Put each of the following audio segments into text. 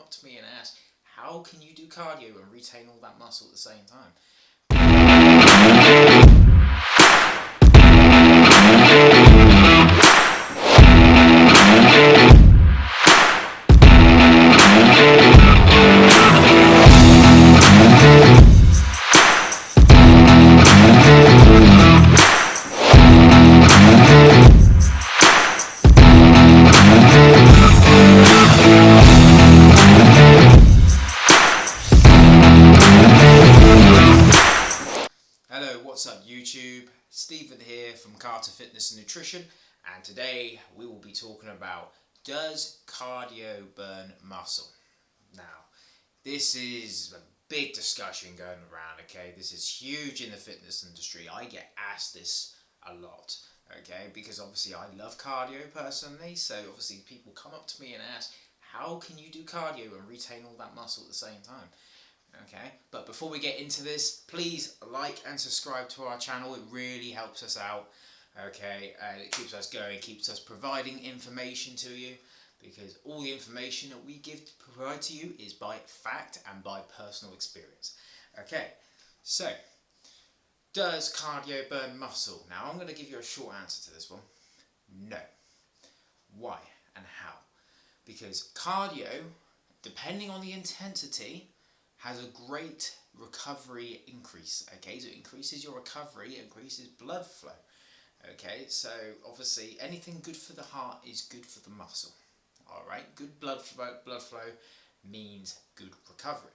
up to me and ask, how can you do cardio and retain all that muscle at the same time? Hello, what's up YouTube? Stephen here from Carter Fitness and Nutrition, and today we will be talking about, does cardio burn muscle? Now, this is a big discussion going around, okay? This is huge in the fitness industry. I get asked this a lot, okay? Because obviously I love cardio personally, so obviously people come up to me and ask, how can you do cardio and retain all that muscle at the same time? Okay, but before we get into this, please like and subscribe to our channel. It really helps us out. Okay, it keeps us going, keeps us providing information to you, because all the information that we provide to you is by fact and by personal experience. Okay, so does cardio burn muscle? Now I'm going to give you a short answer to this one. No. Why and how? Because cardio, depending on the intensity, has a great recovery increase. Okay, so it increases your recovery, it increases blood flow. Okay, so obviously anything good for the heart is good for the muscle. Alright, good blood flow means good recovery.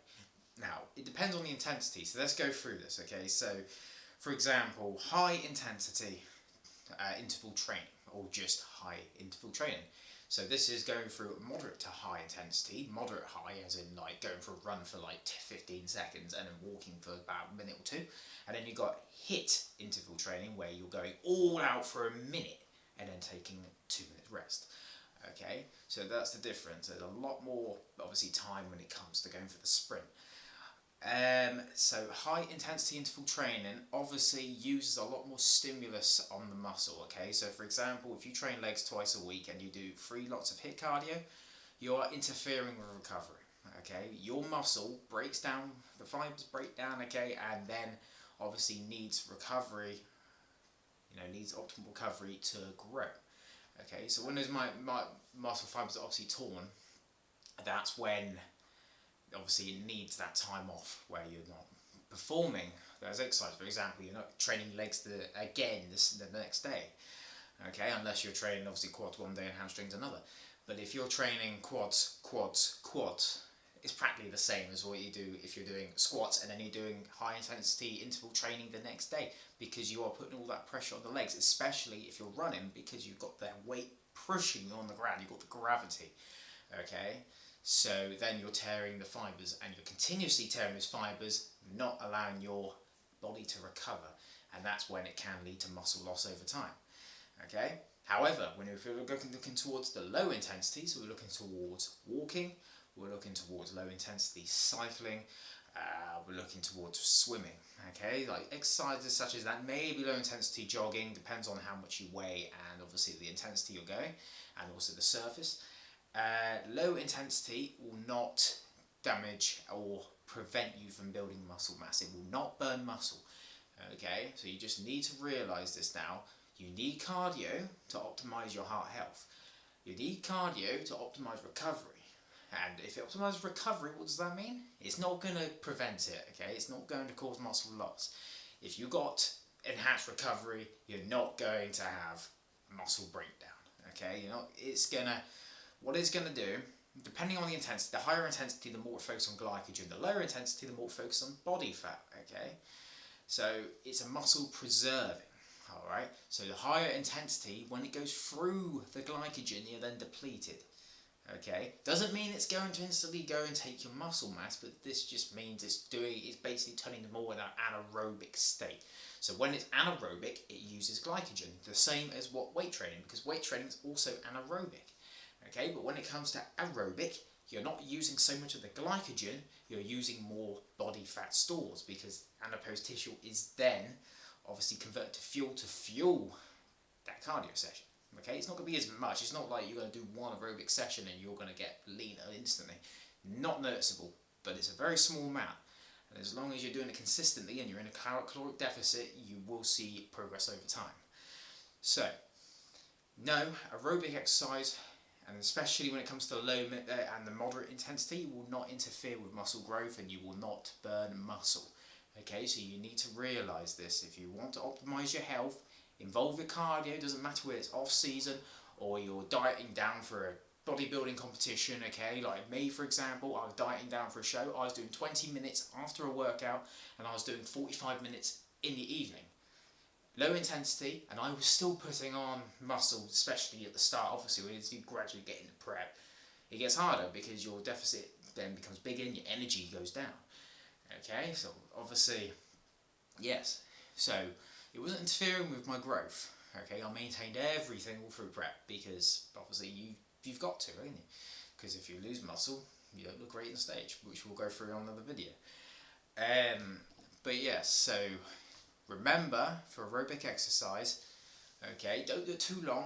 Now, it depends on the intensity, so let's go through this. Okay, so for example, high intensity interval training, or just high interval training. So this is going through moderate to high intensity, moderate high as in like going for a run for like 15 seconds and then walking for about a minute or two. And then you've got HIIT interval training where you're going all out for a minute and then taking 2 minutes rest. Okay, so that's the difference. There's a lot more obviously time when it comes to going for the sprint. So high intensity interval training obviously uses a lot more stimulus on the muscle, okay? So for example, if you train legs twice a week and you do 3 lots of HIIT cardio, you are interfering with recovery, okay? Your muscle breaks down, the fibers break down, okay, and then obviously needs recovery, needs optimal recovery to grow, okay? So when those muscle fibers are obviously torn, that's when obviously it needs that time off where you're not performing those exercises. For example, you're not training legs the next day, okay, unless you're training obviously quads one day and hamstrings another. But if you're training quads, it's practically the same as what you do if you're doing squats and then you're doing high intensity interval training the next day, because you are putting all that pressure on the legs, especially if you're running, because you've got that weight pushing you on the ground, you've got the gravity, okay? So then you're tearing the fibers, and you're continuously tearing those fibers, not allowing your body to recover, and that's when it can lead to muscle loss over time. Okay. However, if we're looking towards the low intensity, so we're looking towards walking, we're looking towards low intensity cycling, we're looking towards swimming. Okay, like exercises such as that, maybe low intensity jogging, depends on how much you weigh and obviously the intensity you're going, and also the surface. Low intensity will not damage or prevent you from building muscle mass. It will not burn muscle. Okay, so you just need to realise this now. You need cardio to optimise your heart health. You need cardio to optimise recovery. And if it optimises recovery, what does that mean? It's not going to prevent it, okay? It's not going to cause muscle loss. If you've got enhanced recovery, you're not going to have muscle breakdown, okay? What it's going to do, depending on the intensity, the higher intensity, the more it focuses on glycogen. The lower intensity, the more it focuses on body fat, okay? So it's a muscle preserving, alright? So the higher intensity, when it goes through the glycogen, you're then depleted, okay? Doesn't mean it's going to instantly go and take your muscle mass, but this just means it's basically turning more in an anaerobic state. So when it's anaerobic, it uses glycogen, the same as what weight training, because weight training is also anaerobic. Okay, but when it comes to aerobic, you're not using so much of the glycogen, you're using more body fat stores, because adipose tissue is then obviously converted to fuel that cardio session. Okay, it's not going to be as much. It's not like you're going to do one aerobic session and you're going to get leaner instantly. not noticeable, but it's a very small amount. And as long as you're doing it consistently and you're in a caloric deficit, you will see progress over time. So, no, aerobic exercise, and especially when it comes to low and the moderate intensity, will not interfere with muscle growth and you will not burn muscle. Okay, so you need to realise this. If you want to optimise your health, involve your cardio. Doesn't matter whether it's off season or you're dieting down for a bodybuilding competition. Okay, like me for example, I was dieting down for a show. I was doing 20 minutes after a workout and I was doing 45 minutes in the evening. Low intensity, and I was still putting on muscle, especially at the start. Obviously, as you gradually get into prep, it gets harder because your deficit then becomes bigger and your energy goes down. Okay, so obviously, yes. So it wasn't interfering with my growth. Okay, I maintained everything all through prep because obviously you've got to, haven't you? Because if you lose muscle, you don't look great on stage, which we'll go through on another video. But yes, so remember for aerobic exercise, okay, don't do it too long.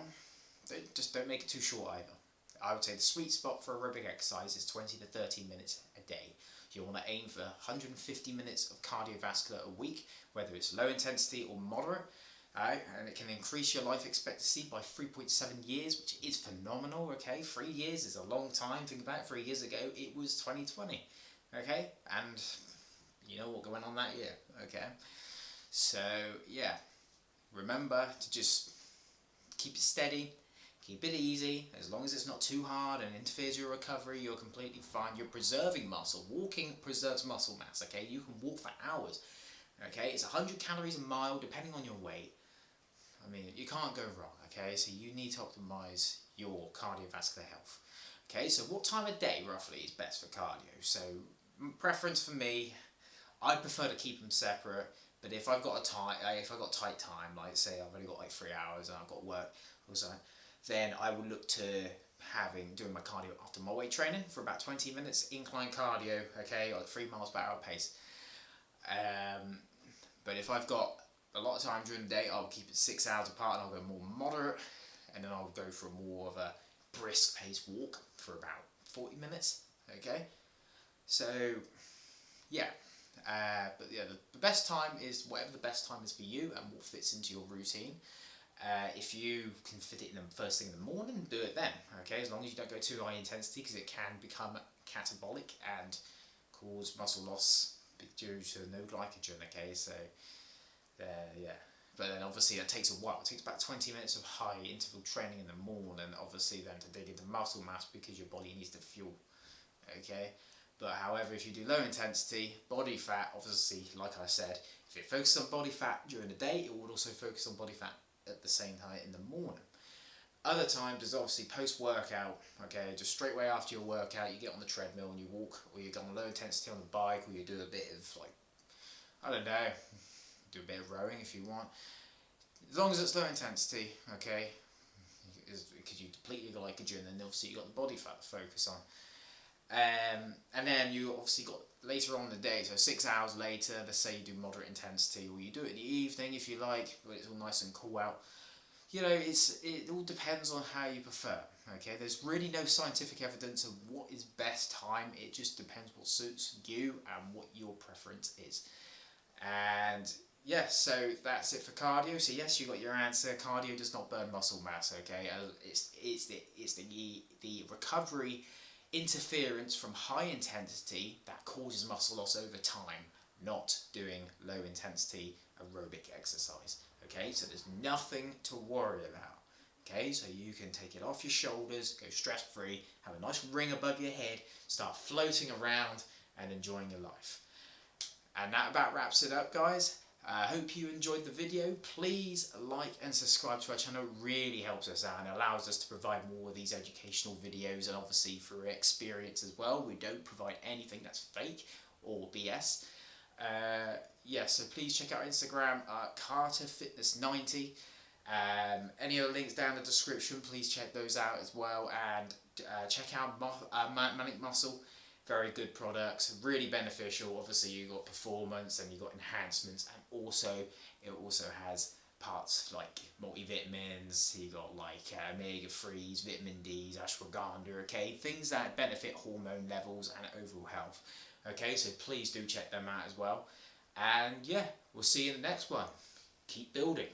Just don't make it too short either. I would say the sweet spot for aerobic exercise is 20 to 30 minutes a day. You want to aim for 150 minutes of cardiovascular a week, whether it's low intensity or moderate, and it can increase your life expectancy by 3.7 years, which is phenomenal. Okay, 3 years is a long time. Think about it, 3 years ago it was 2020. Okay, and you know what went on that year. Okay, so yeah, remember to just keep it steady. Keep it easy. As long as it's not too hard and interferes with your recovery, you're completely fine. You're preserving muscle. Walking preserves muscle mass, okay? You can walk for hours, okay? It's 100 calories a mile, depending on your weight. I mean, you can't go wrong, okay? So you need to optimize your cardiovascular health. Okay, so what time of day, roughly, is best for cardio? So, preference for me, I prefer to keep them separate. But if I've got tight time, like say I've only got like 3 hours and I've got work or something, then I will look to doing my cardio after my weight training for about 20 minutes, incline cardio, okay, or 3 miles per hour pace. But if I've got a lot of time during the day, I'll keep it 6 hours apart and I'll go more moderate, and then I'll go for more of a brisk pace walk for about 40 minutes, okay? So, yeah. But yeah, the best time is whatever the best time is for you and what fits into your routine. If you can fit it in the first thing in the morning, do it then, okay? As long as you don't go too high intensity, because it can become catabolic and cause muscle loss due to no glycogen, okay? So, yeah. But then obviously that takes a while. It takes about 20 minutes of high interval training in the morning, obviously then to dig into muscle mass because your body needs to fuel, okay? But however, if you do low intensity, body fat, obviously, like I said, if it focuses on body fat during the day, it will also focus on body fat at the same time in the morning. Other times is obviously post-workout, okay, just straight away after your workout, you get on the treadmill and you walk, or you go on low intensity on the bike, or you do a bit of like, I don't know, do a bit of rowing if you want. As long as it's low intensity, okay, because you deplete your glycogen and obviously you got the body fat to focus on. And then you obviously got later on in the day, so 6 hours later, let's say you do moderate intensity, or you do it in the evening if you like, when it's all nice and cool out. You know, it all depends on how you prefer, okay? There's really no scientific evidence of what is best time, it just depends what suits you and what your preference is. And yes, so that's it for cardio. So yes, you got your answer. Cardio does not burn muscle mass, okay? It's the recovery interference from high intensity that causes muscle loss over time, not doing low intensity aerobic exercise, okay? So there's nothing to worry about, okay? So you can take it off your shoulders, go stress free, have a nice ring above your head, start floating around and enjoying your life. And that about wraps it up, guys. I hope you enjoyed the video. Please like and subscribe to our channel. It really helps us out and allows us to provide more of these educational videos, and obviously through experience as well. We don't provide anything that's fake or BS. Yeah, so please check out Instagram at CarterFitness90. Any other links down in the description, please check those out as well. And check out Manic Muscle. Very good products, really beneficial. Obviously, you got performance and you got enhancements, and also it also has parts like multivitamins, you got like omega-3s, vitamin D's, ashwagandha, okay, things that benefit hormone levels and overall health. Okay, so please do check them out as well. And yeah, we'll see you in the next one. Keep building.